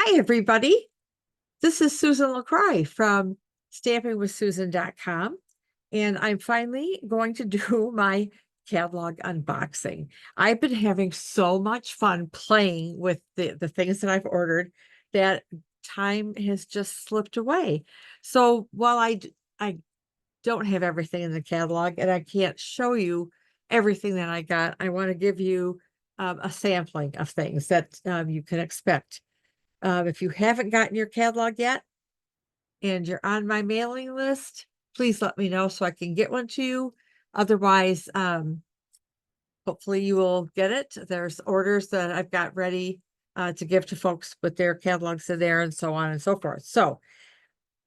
Hi, everybody. This is Susan LaCroix from stampingwithsusan.com, and I'm finally going to do my catalog unboxing. I've been having so much fun playing with the things that I've ordered that time has just slipped away. So while I don't have everything in the catalog and I can't show you everything that I got, I want to give you a sampling of things that you can expect. If you haven't gotten your catalog yet and you're on my mailing list, please let me know so I can get one to you. Otherwise, hopefully you will get it. There's orders that I've got ready to give to folks with their catalogs in there and so on and so forth. So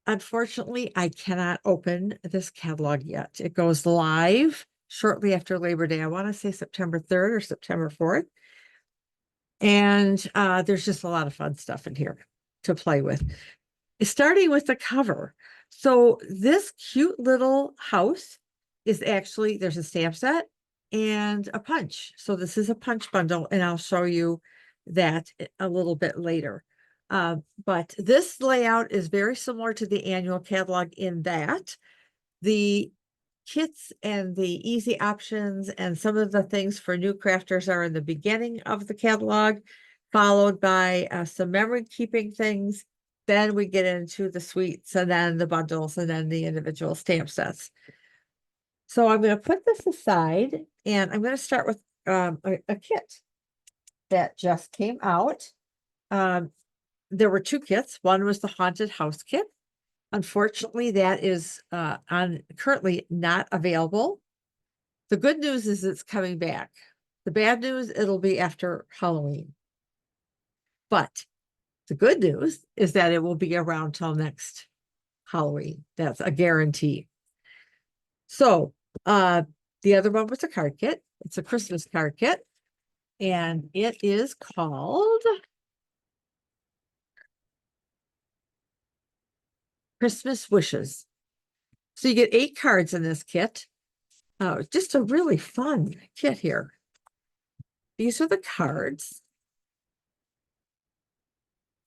unfortunately, I cannot open this catalog yet. It goes live shortly after Labor Day. I want to say September 3rd or September 4th. And there's just a lot of fun stuff in here to play with. Starting with the cover. So this cute little house is actually, there's a stamp set and a punch. So this is a punch bundle, and I'll show you that a little bit later. But this layout is very similar to the annual catalog in that the kits and the easy options and some of the things for new crafters are in the beginning of the catalog, followed by some memory keeping things. Then we get into the suites and then the bundles and then the individual stamp sets. So I'm going to put this aside and I'm going to start with a kit that just came out. There were two kits. One was the Haunted House kit. Unfortunately, that is currently not available. The good news is it's coming back. The bad news, it'll be after Halloween. But the good news is that it will be around till next Halloween. That's a guarantee. So the other one was a card kit. It's a Christmas card kit. And it is called Christmas Wishes. So you get 8 cards in this kit. Just a really fun kit here. These are the cards.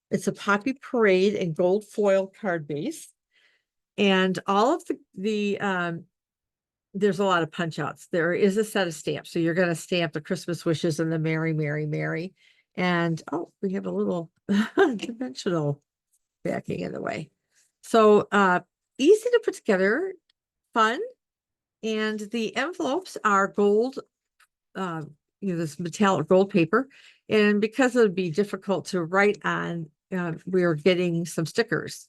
It's a Poppy Parade and gold foil card base. And all of there's a lot of punch outs. There is a set of stamps. So you're going to stamp the Christmas Wishes and the Merry, Merry, Merry. And we have a little dimensional backing in the way. So easy to put together, fun. And the envelopes are gold, this metallic gold paper. And because it would be difficult to write on, we are getting some stickers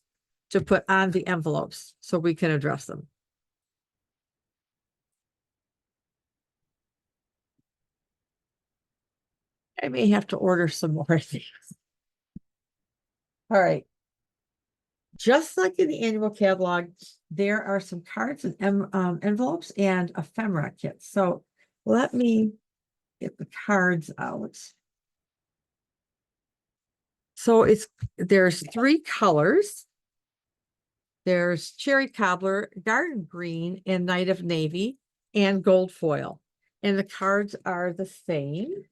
to put on the envelopes so we can address them. I may have to order some more things. All right. Just like in the annual catalog, there are some cards and envelopes and ephemera kits. So let me get the cards out. So there's 3 colors. There's Cherry Cobbler, Garden Green, and Night of Navy, and gold foil. And the cards are the same.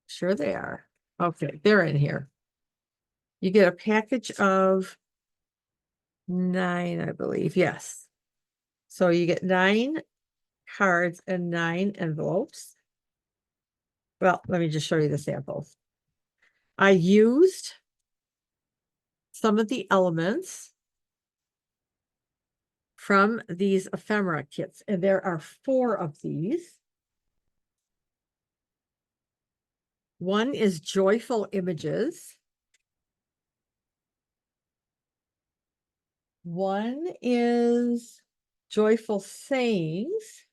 Sure they are. Okay, they're in here. You get a package of 9, I believe. Yes. So you get 9 cards and 9 envelopes. Well, let me just show you the samples. I used some of the elements from these ephemera kits, and there are 4 of these. One is Joyful Images. One is Joyful Sayings.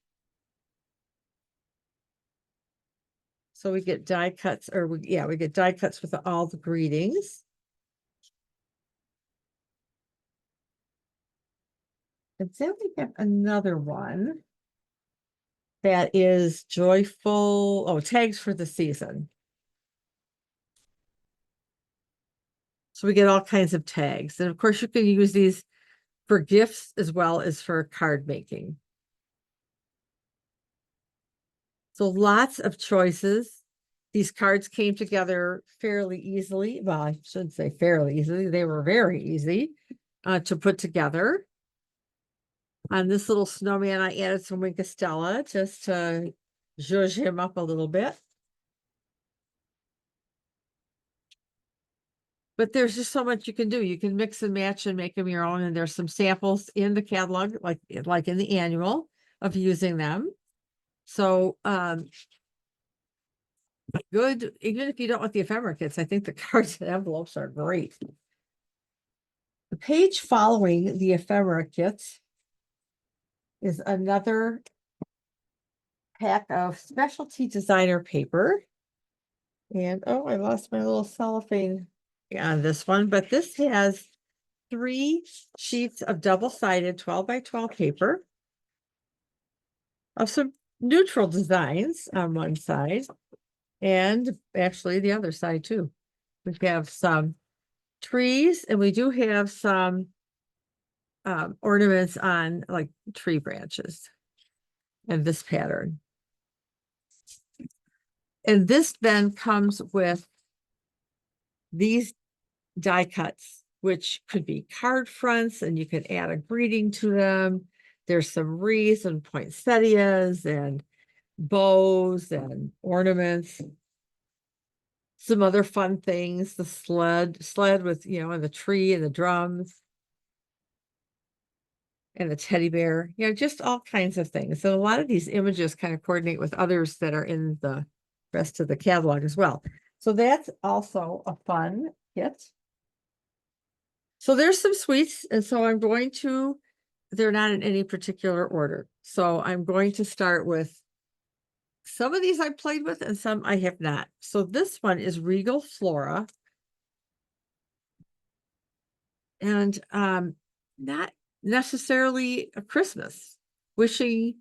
So we get die cuts, or we get die cuts with all the greetings. And then we have another one that is joyful, tags for the season. So we get all kinds of tags. And of course, you can use these for gifts as well as for card making. So lots of choices. These cards came together fairly easily. Well, I shouldn't say fairly easily. They were very easy to put together. On this little snowman, I added some Winkostella just to zhuzh him up a little bit. But there's just so much you can do. You can mix and match and make them your own. And there's some samples in the catalog, like in the annual, of using them. So good, even if you don't want the ephemera kits, I think the cards and envelopes are great. The page following the ephemera kits is another pack of specialty designer paper. And oh, I lost my little cellophane on this one, but this has 3 sheets of double-sided 12 by 12 paper of some neutral designs on one side, and actually the other side too. We have some trees, and we do have some ornaments on like tree branches and this pattern. And this then comes with these die cuts, which could be card fronts, and you could add a greeting to them. There's some wreaths and poinsettias and bows and ornaments. Some other fun things, the sled with, and the tree and the drums and the teddy bear, just all kinds of things. So a lot of these images kind of coordinate with others that are in the rest of the catalog as well. So that's also a fun kit. So there's some sweets, and so they're not in any particular order. So I'm going to start with some of these I played with and some I have not. So this one is Regal Flora. And not necessarily a Christmas. Wishing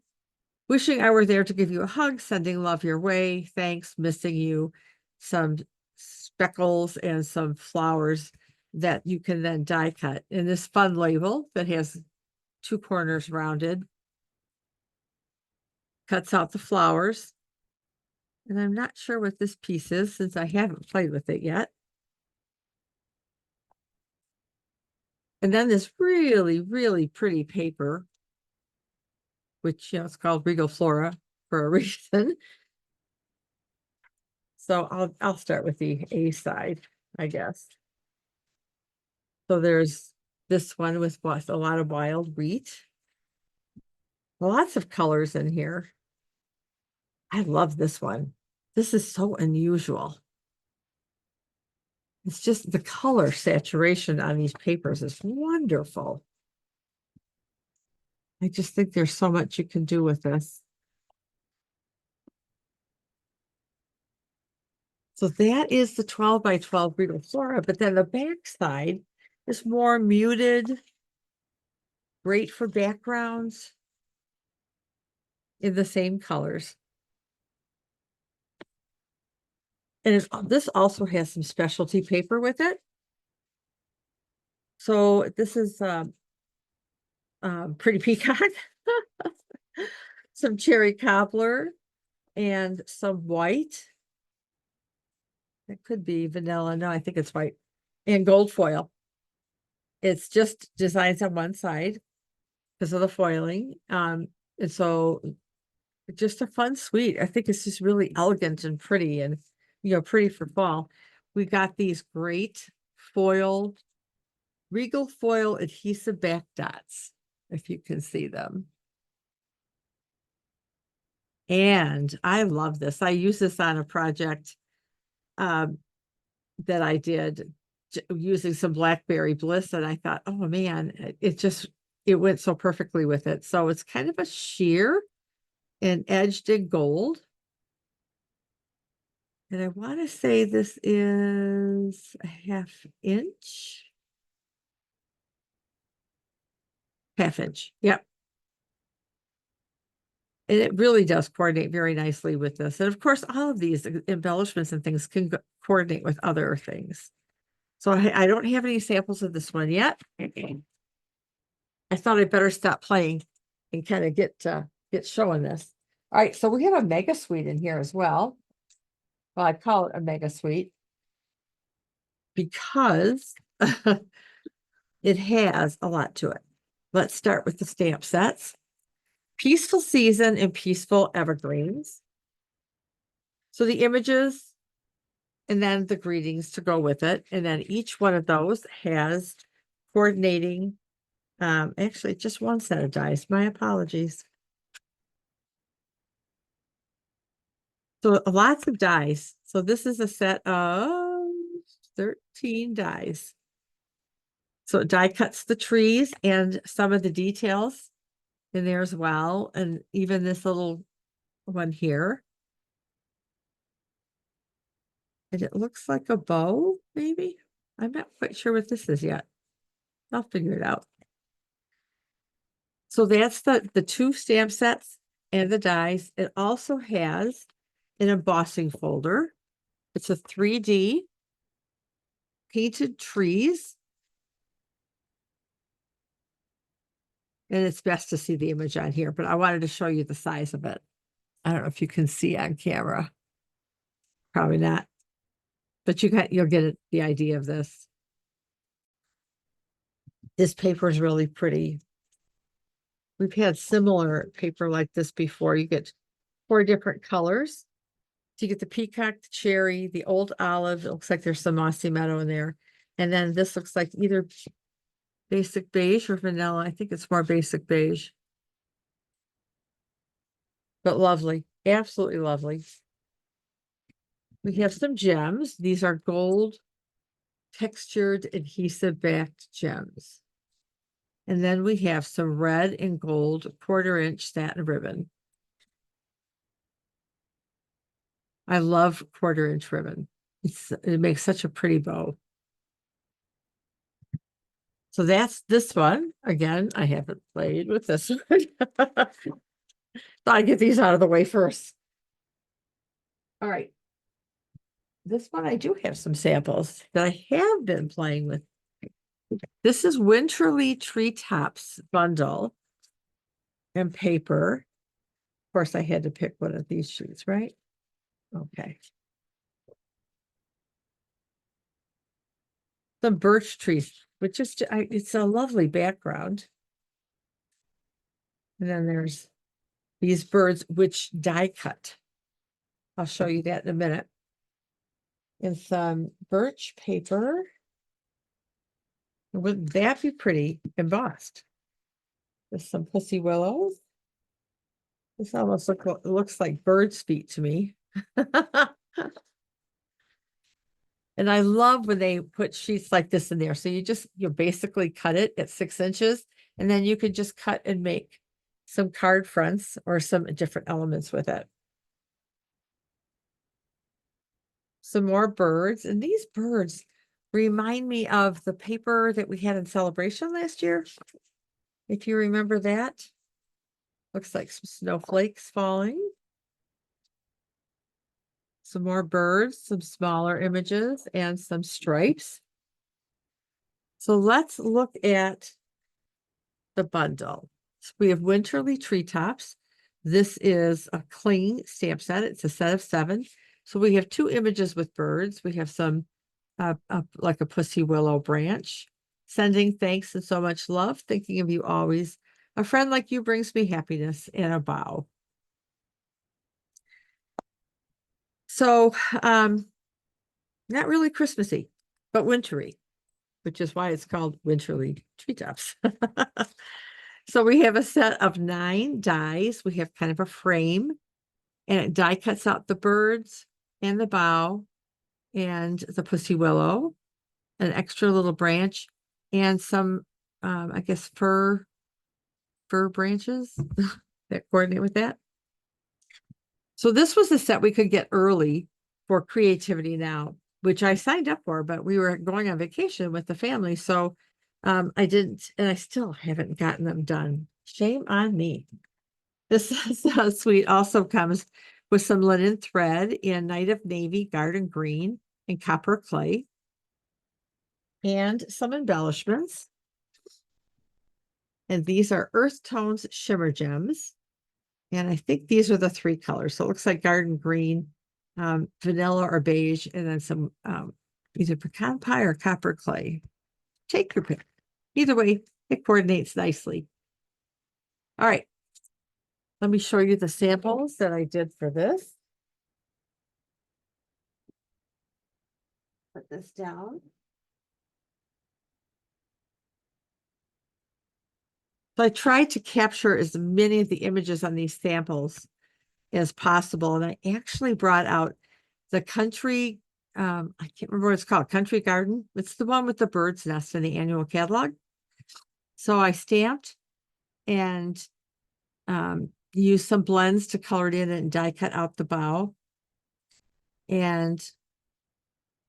I were there to give you a hug, sending love your way, thanks, missing you, some speckles and some flowers that you can then die cut in this fun label that has 2 corners rounded. Cuts out the flowers. And I'm not sure what this piece is since I haven't played with it yet. And then this really, really pretty paper, which, it's called Regal Flora for a reason. So I'll start with the A side, I guess. So there's this one with a lot of wild wheat. Lots of colors in here. I love this one. This is so unusual. It's just the color saturation on these papers is wonderful. I just think there's so much you can do with this. So that is the 12 by 12 Regal Flora, but then the back side is more muted, great for backgrounds in the same colors. And this also has some specialty paper with it. So this is Pretty Peacock, some cherry cobbler, and some white. It could be vanilla. No, I think it's white. And gold foil. It's just designs on one side because of the foiling. And so just a fun suite. I think it's just really elegant and pretty and, pretty for fall. We got these great Regal foil adhesive back dots, if you can see them. And I love this. I use this on a project that I did using some Blackberry Bliss, and I thought, oh man, it went so perfectly with it. So it's kind of a sheer and edged in gold. And I want to say this is a half inch. Half inch. Yep. And it really does coordinate very nicely with this. And of course, all of these embellishments and things can coordinate with other things. So I don't have any samples of this one yet. I thought I'd better stop playing and kind of get showing this. All right, so we have a mega suite in here as well. Well, I call it a mega sweet because it has a lot to it. Let's start with the stamp sets. Peaceful Season and Peaceful Evergreens. So the images and then the greetings to go with it. And then each one of those has coordinating, actually just one set of dies. My apologies. So lots of dies. So this is a set of 13 dies. So it die cuts the trees and some of the details in there as well. And even this little one here. And it looks like a bow, maybe. I'm not quite sure what this is yet. I'll figure it out. So that's the two stamp sets and the dies. It also has an embossing folder. It's a 3D painted trees. And it's best to see the image on here, but I wanted to show you the size of it. I don't know if you can see on camera. Probably not. But you'll get the idea of this. This paper is really pretty. We've had similar paper like this before. You get 4 different colors. So you get the peacock, the cherry, the old olive. It looks like there's some mossy meadow in there. And then this looks like either basic beige or vanilla. I think it's more basic beige. But lovely. Absolutely lovely. We have some gems. These are gold textured adhesive backed gems. And then we have some red and gold 1/4-inch satin ribbon. I love 1/4-inch ribbon. It makes such a pretty bow. So that's this one. Again, I haven't played with this one. Thought I'd get these out of the way first. All right. This one I do have some samples that I have been playing with. This is Winterly Treetops bundle and paper. Of course, I had to pick one of these sheets, right? Okay. Some birch trees, which is, it's a lovely background. And then there's these birds, which die cut. I'll show you that in a minute. And some birch paper. Wouldn't that be pretty embossed? There's some pussy willows. This almost looks like bird's feet to me. And I love when they put sheets like this in there. So you basically cut it at 6 inches, and then you could just cut and make some card fronts or some different elements with it. Some more birds, and these birds remind me of the paper that we had in Celebration last year. If you remember that. Looks like some snowflakes falling. Some more birds, some smaller images, and some stripes. So let's look at the bundle. So we have Winterly Treetops. This is a clean stamp set. It's a set of 7. So we have 2 images with birds. We have some like a pussy willow branch. Sending thanks and so much love. Thinking of you always. A friend like you brings me happiness and a bow. So, not really Christmassy, but wintry, which is why it's called Winterly Treetops. So we have a set of 9 dies. We have kind of a frame, and it die cuts out the birds and the bow and the pussy willow, an extra little branch, and some, I guess, fir branches that coordinate with that. So this was a set we could get early for Creativity Now, which I signed up for, but we were going on vacation with the family. So I didn't, and I still haven't gotten them done. Shame on me. This suite also comes with some linen thread in Night of Navy, Garden Green, and Copper Clay, and some embellishments. And these are Earth Tones Shimmer Gems. And I think these are the 3 colors. So it looks like Garden Green, vanilla or beige, and then some either pecan pie or copper clay. Take your pick. Either way, it coordinates nicely. All right. Let me show you the samples that I did for this. Put this down. So I tried to capture as many of the images on these samples as possible. And I actually brought out the country, I can't remember what it's called, Country Garden. It's the one with the bird's nest in the annual catalog. So I stamped and used some blends to color it in and die cut out the bow and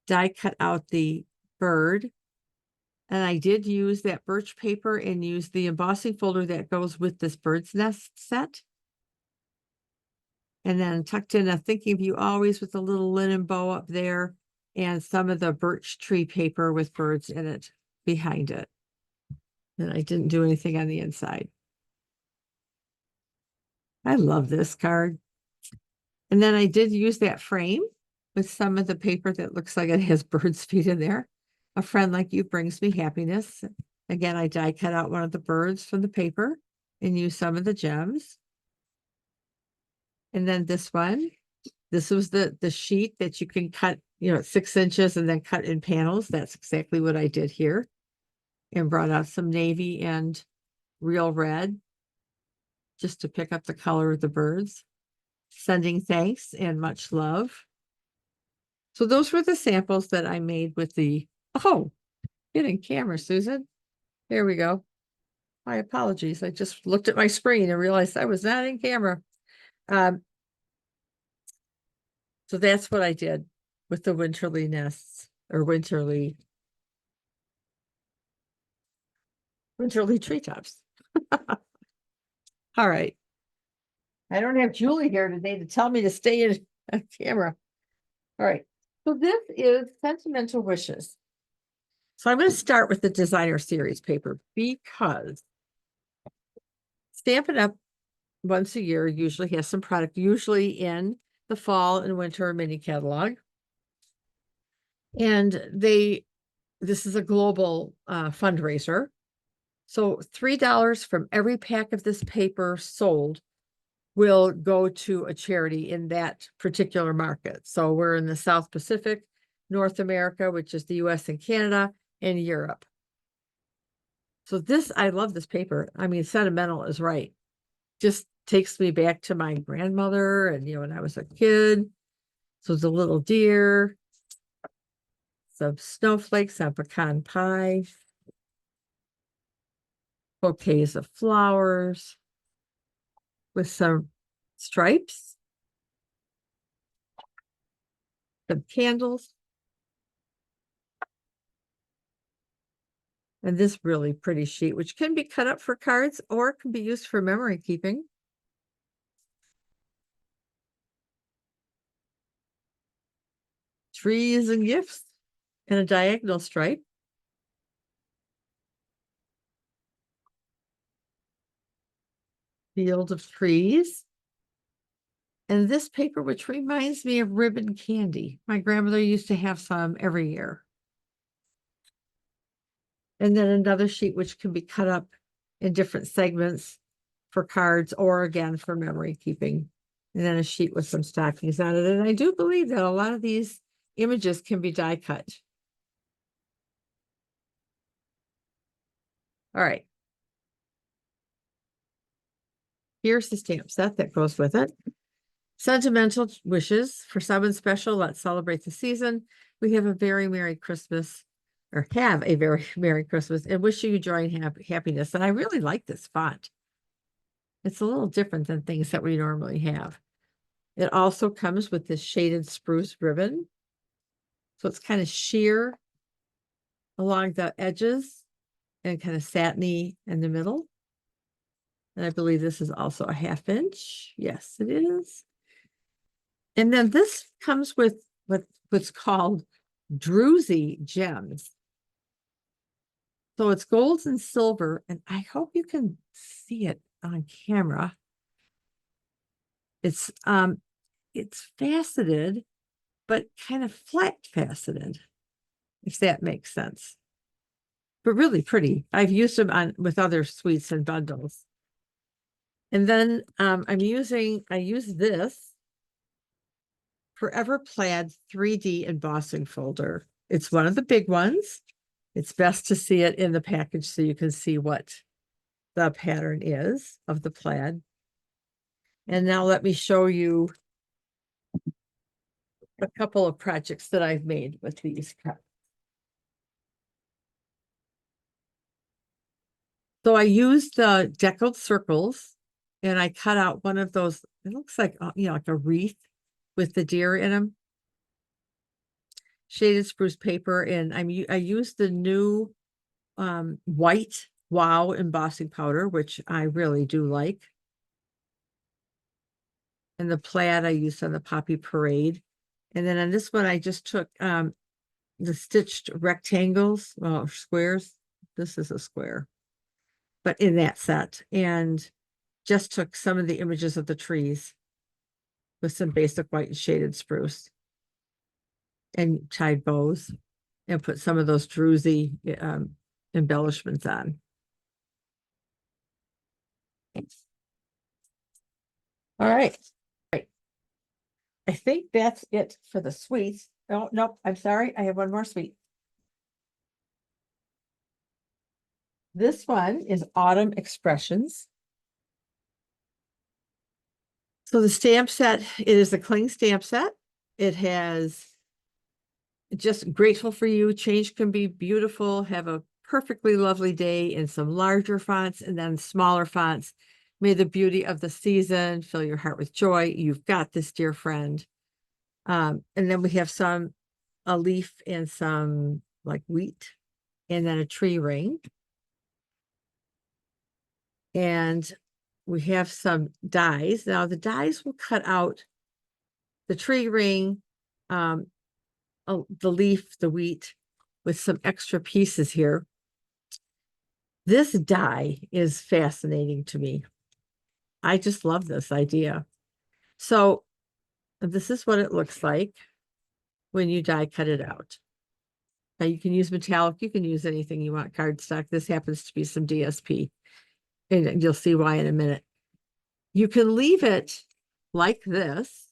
die cut out the bird. And I did use that birch paper and use the embossing folder that goes with this bird's nest set. And then tucked in a Thinking of You Always with a little linen bow up there and some of the birch tree paper with birds in it behind it. And I didn't do anything on the inside. I love this card. And then I did use that frame with some of the paper that looks like it has birds' feet in there. A friend like you brings me happiness. Again, I die cut out one of the birds from the paper and use some of the gems. And then this one, this was the sheet that you can cut, 6 inches and then cut in panels. That's exactly what I did here. And brought out some navy and real red just to pick up the color of the birds. Sending thanks and much love. So those were the samples that I made with the, get in camera, Susan. There we go. My apologies. I just looked at my screen and realized I was not in camera. So that's what I did with the winterly nests or winterly treetops. All right. I don't have Julie here today to tell me to stay in camera. All right. So this is Sentimental Wishes. So I'm going to start with the designer series paper because Stampin' Up! Once a year usually has some product, usually in the fall and winter mini catalog. And this is a global fundraiser. So $3 from every pack of this paper sold will go to a charity in that particular market. So we're in the South Pacific, North America, which is the US and Canada, and Europe. So I love this paper. I mean, sentimental is right. Just takes me back to my grandmother and, when I was a kid. So it's a little deer, some snowflakes on pecan pie, bouquets of flowers with some stripes, some candles, and this really pretty sheet, which can be cut up for cards or can be used for memory keeping. Trees and gifts and a diagonal stripe. Field of trees. And this paper, which reminds me of ribbon candy. My grandmother used to have some every year. And then another sheet, which can be cut up in different segments for cards or again for memory keeping. And then a sheet with some stockings on it. And I do believe that a lot of these images can be die cut. All right. Here's the stamp set that goes with it. Sentimental Wishes. For someone special, let's celebrate the season. We have a very Merry Christmas, or have a very Merry Christmas, and wishing you joy and happiness. And I really like this font. It's a little different than things that we normally have. It also comes with this shaded spruce ribbon. So it's kind of sheer along the edges and kind of satiny in the middle. And I believe this is also a 1/2 inch. Yes, it is. And then this comes with what's called druzy gems. So it's gold and silver, and I hope you can see it on camera. It's faceted but kind of flat faceted, if that makes sense. But really pretty. I've used them on with other suites and bundles. And then I use this Forever Plaid 3D embossing folder. It's one of the big ones. It's best to see it in the package so you can see what the pattern is of the plaid. And now let me show you a couple of projects that I've made with these. So I used the deckled circles and I cut out one of those, it looks like, like a wreath with the deer in them. Shaded spruce paper, and I used the new white Wow embossing powder, which I really do like. And the plaid I used on the Poppy Parade. And then on this one, I just took the stitched rectangles, well, squares. This is a square, but in that set, and just took some of the images of the trees with some basic white and shaded spruce and tied bows and put some of those druzy embellishments on. All right. I think that's it for the suites. Oh, nope, I'm sorry. I have one more suite. This one is Autumn Expressions. So the stamp set, it is a cling stamp set. It has just grateful for you. Change can be beautiful. Have a perfectly lovely day in some larger fonts and then smaller fonts. May the beauty of the season fill your heart with joy. You've got this, dear friend. And then we have a leaf and some like wheat and then a tree ring. And we have some dies. Now the dies will cut out the tree ring, the leaf, the wheat, with some extra pieces here. This die is fascinating to me. I just love this idea. So this is what it looks like when you die cut it out. Now you can use metallic, you can use anything you want, cardstock. This happens to be some DSP, and you'll see why in a minute. You can leave it like this,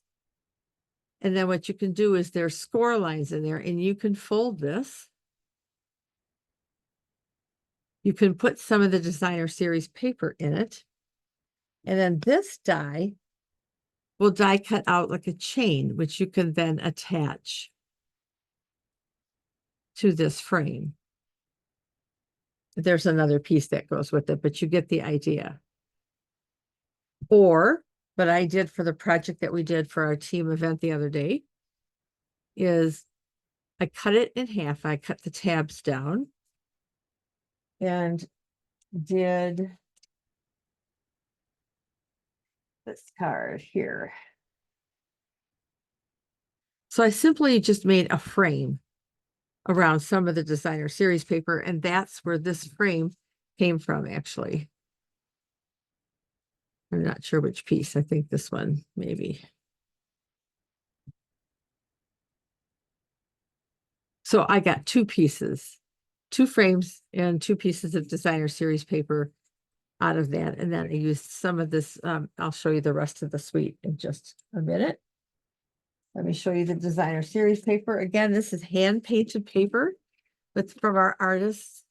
and then what you can do is there's score lines in there, and you can fold this. You can put some of the designer series paper in it. And then this die will die cut out like a chain, which you can then attach to this frame. There's another piece that goes with it, but you get the idea. Or what I did for the project that we did for our team event the other day is I cut it in half. I cut the tabs down and did this card here. So I simply just made a frame around some of the designer series paper, and that's where this frame came from, actually. I'm not sure which piece. I think this one, maybe. So I got two pieces, two frames and two pieces of designer series paper out of that. And then I used some of this. I'll show you the rest of the suite in just a minute. Let me show you the designer series paper. Again, this is hand painted paper. It's from our artists.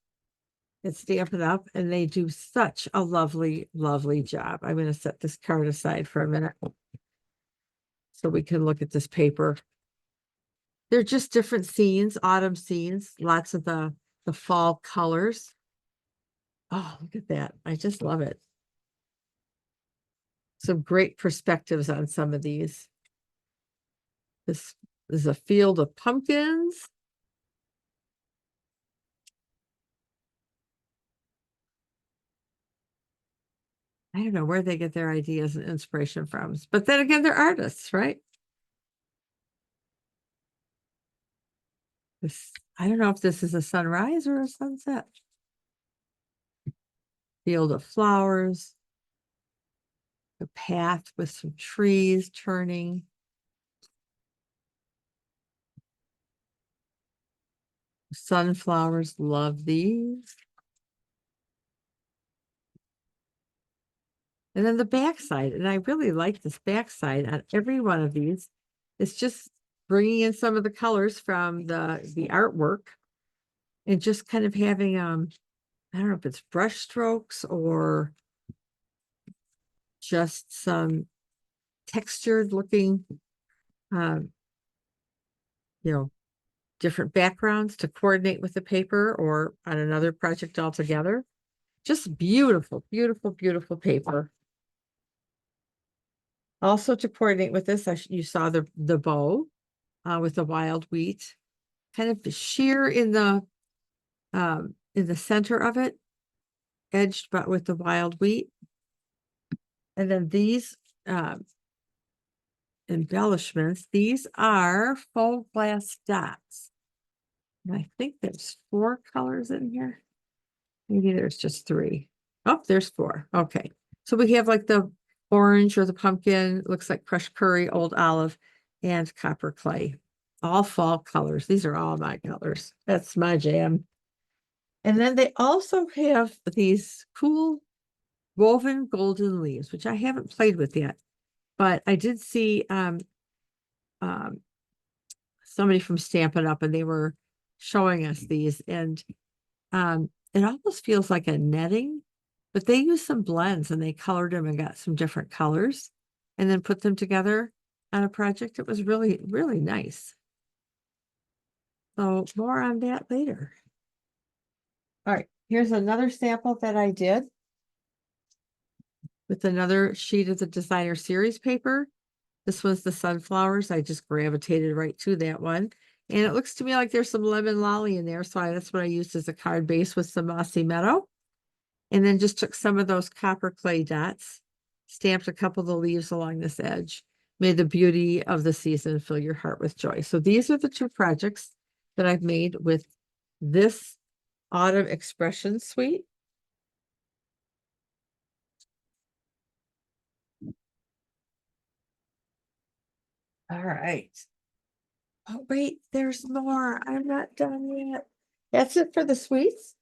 It's Stampin' Up, and they do such a lovely, lovely job. I'm going to set this card aside for a minute so we can look at this paper. They're just different scenes, autumn scenes, lots of the fall colors. Oh, look at that. I just love it. Some great perspectives on some of these. This is a field of pumpkins. I don't know where they get their ideas and inspiration from, but then again, they're artists, right? I don't know if this is a sunrise or a sunset. Field of flowers. The path with some trees turning. Sunflowers, love these. And then the back side, and I really like this back side on every one of these. It's just bringing in some of the colors from the artwork and just kind of having, I don't know if it's brush strokes or just some textured looking, um, you know, different backgrounds to coordinate with the paper or on another project altogether. Just beautiful, beautiful, beautiful paper. Also to coordinate with this, you saw the bow with the wild wheat, kind of sheer in the center of it, edged but with the wild wheat. And then these embellishments, these are faux glass dots. And I think there's 4 colors in here. Maybe there's just 3. Oh, there's 4. Okay. So we have like the orange or the pumpkin, looks like crushed curry, old olive, and copper clay. All fall colors. These are all my colors. That's my jam. And then they also have these cool woven golden leaves, which I haven't played with yet. But I did see um, somebody from Stampin' Up, and they were showing us these. And it almost feels like a netting, but they used some blends and they colored them and got some different colors and then put them together on a project. It was really, really nice. So more on that later. All right, here's another sample that I did with another sheet of the designer series paper. This was the sunflowers. I just gravitated right to that one. And it looks to me like there's some lemon lolly in there. So that's what I used as a card base with some mossy meadow. And then just took some of those copper clay dots, stamped a couple of the leaves along this edge, made the beauty of the season fill your heart with joy. So these are the 2 projects that I've made with this Autumn Expression Suite. All right. Oh, wait, there's more. I'm not done yet. That's it for the sweets.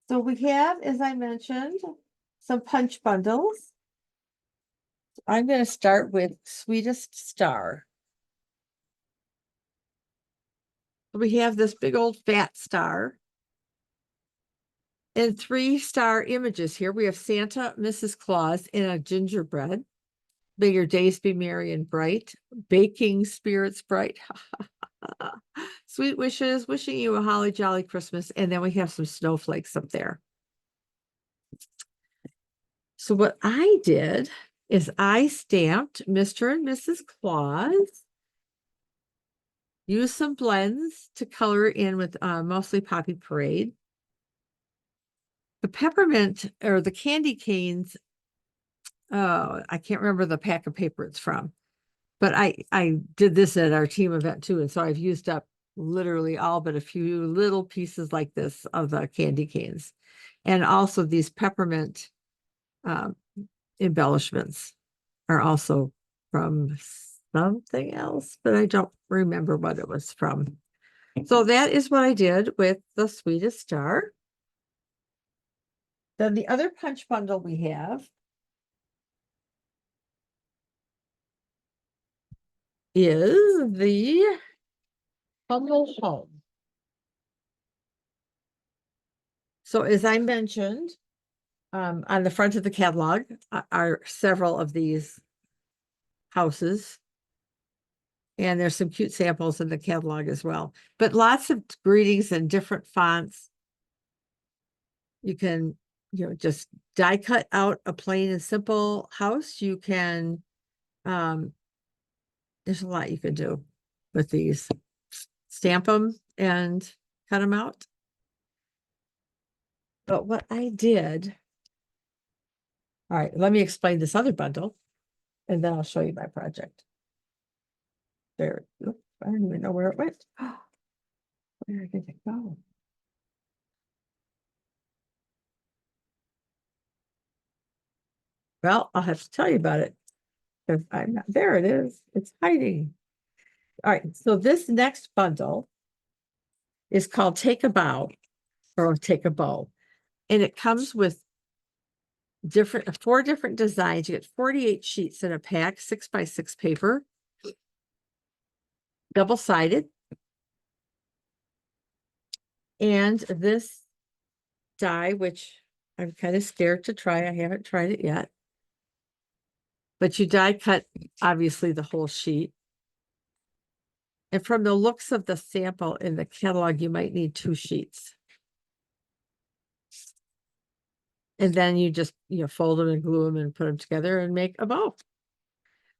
So we have, as I mentioned, some punch bundles. I'm going to start with Sweetest Star. We have this big old fat star and 3-star images here. We have Santa, Mrs. Claus, and a gingerbread. May your days be merry and bright. Baking spirits bright. Sweet wishes, wishing you a holly jolly Christmas. And then we have some snowflakes up there. So what I did is I stamped Mr. and Mrs. Claus, used some blends to color in with mostly Poppy Parade. The peppermint or the candy canes, oh, I can't remember the pack of paper it's from, but I did this at our team event too. And so I've used up literally all but a few little pieces like this of the candy canes. And also these peppermint um, embellishments are also from something else, but I don't remember what it was from. So that is what I did with the Sweetest Star. Then the other punch bundle we have is the Humble Home. So as I mentioned, on the front of the catalog are several of these houses. And there's some cute samples in the catalog as well. But lots of greetings in different fonts. You can, just die cut out a plain and simple house. You can, there's a lot you can do with these. Stamp them and cut them out. But what I did, all right, let me explain this other bundle and then I'll show you my project. There, oops, I don't even know where it went. Where did it go? Well, I'll have to tell you about it because I'm not, there it is. It's hiding. All right, so this next bundle is called Take a Bow or Take a Bow. And it comes with four different designs. You get 48 sheets in a pack, 6x6 paper, double-sided. And this die, which I'm kind of scared to try. I haven't tried it yet. But you die cut, obviously, the whole sheet. And from the looks of the sample in the catalog, you might need 2 sheets. And then you just, fold them and glue them and put them together and make a bow.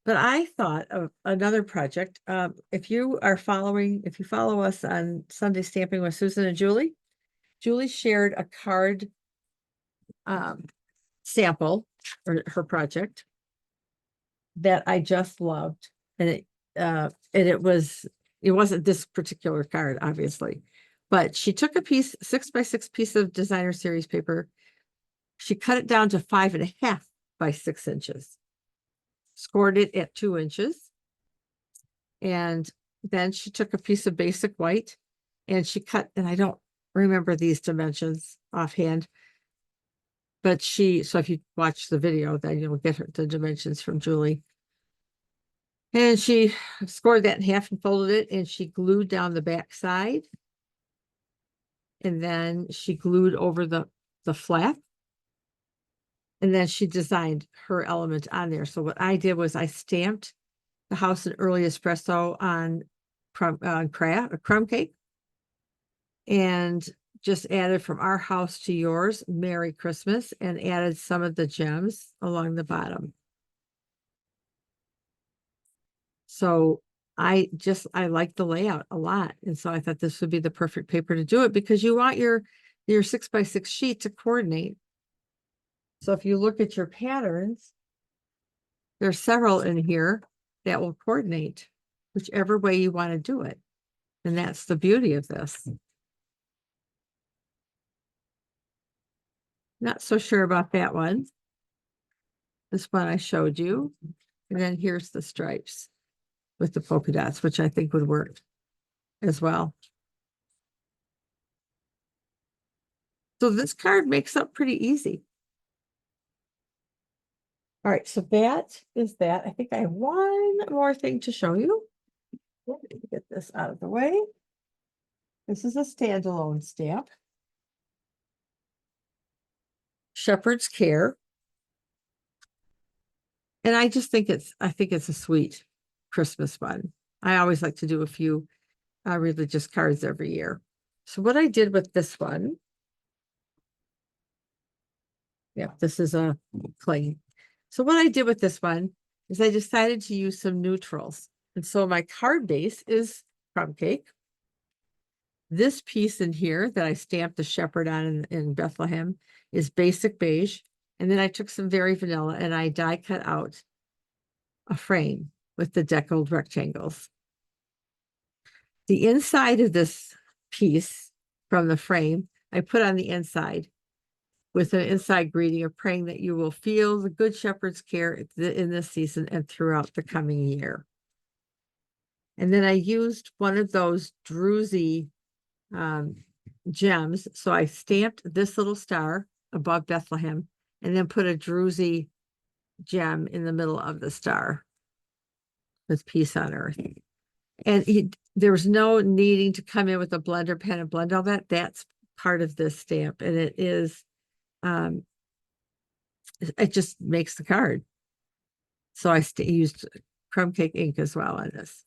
But I thought of another project. If you follow us on Sunday Stamping with Susan and Julie shared a card sample or her project that I just loved. And it wasn't this particular card, obviously, but she took a 6x6 piece of designer series paper. She cut it down to 5.5 by 6 inches, scored it at 2 inches. And then she took a piece of basic white and she cut, and I don't remember these dimensions offhand, but so if you watch the video, then you'll get the dimensions from Julie. And she scored that in half and folded it, and she glued down the back side. And then she glued over the flap. And then she designed her element on there. So what I did was I stamped the House and Early Espresso on crumb cake, and just added From Our House to Yours, Merry Christmas, and added some of the gems along the bottom. So I like the layout a lot. And so I thought this would be the perfect paper to do it, because you want your 6x6 sheet to coordinate. So if you look at your patterns, there's several in here that will coordinate whichever way you want to do it. And that's the beauty of this. Not so sure about that one. This one I showed you. And then here's the stripes with the polka dots, which I think would work as well. So this card makes up pretty easy. All right, so that is that. I think I have one more thing to show you. Let me get this out of the way. This is a standalone stamp. Shepherd's Care. And I just think it's a sweet Christmas one. I always like to do a few religious cards every year. So what I did with this one, this is a clay. So what I did with this one is I decided to use some neutrals. And so my card base is crumb cake. This piece in here that I stamped the shepherd on in Bethlehem is basic beige. And then I took some Very Vanilla and I die cut out a frame with the deckled rectangles. The inside of this piece from the frame, I put on the inside with an inside greeting of praying that you will feel the Good Shepherd's care in this season and throughout the coming year. And then I used one of those druzy gems. So I stamped this little star above Bethlehem and then put a druzy gem in the middle of the star with Peace on Earth. And there was no needing to come in with a blender pen and blend all that. That's part of this stamp. And it is, it just makes the card. So I used crumb cake ink as well on this.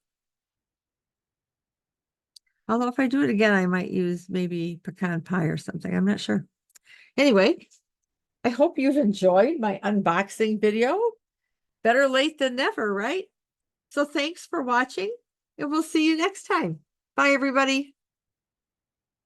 Although if I do it again, I might use maybe pecan pie or something. I'm not sure. Anyway, I hope you've enjoyed my unboxing video. Better late than never, right? So thanks for watching, and we'll see you next time. Bye, everybody.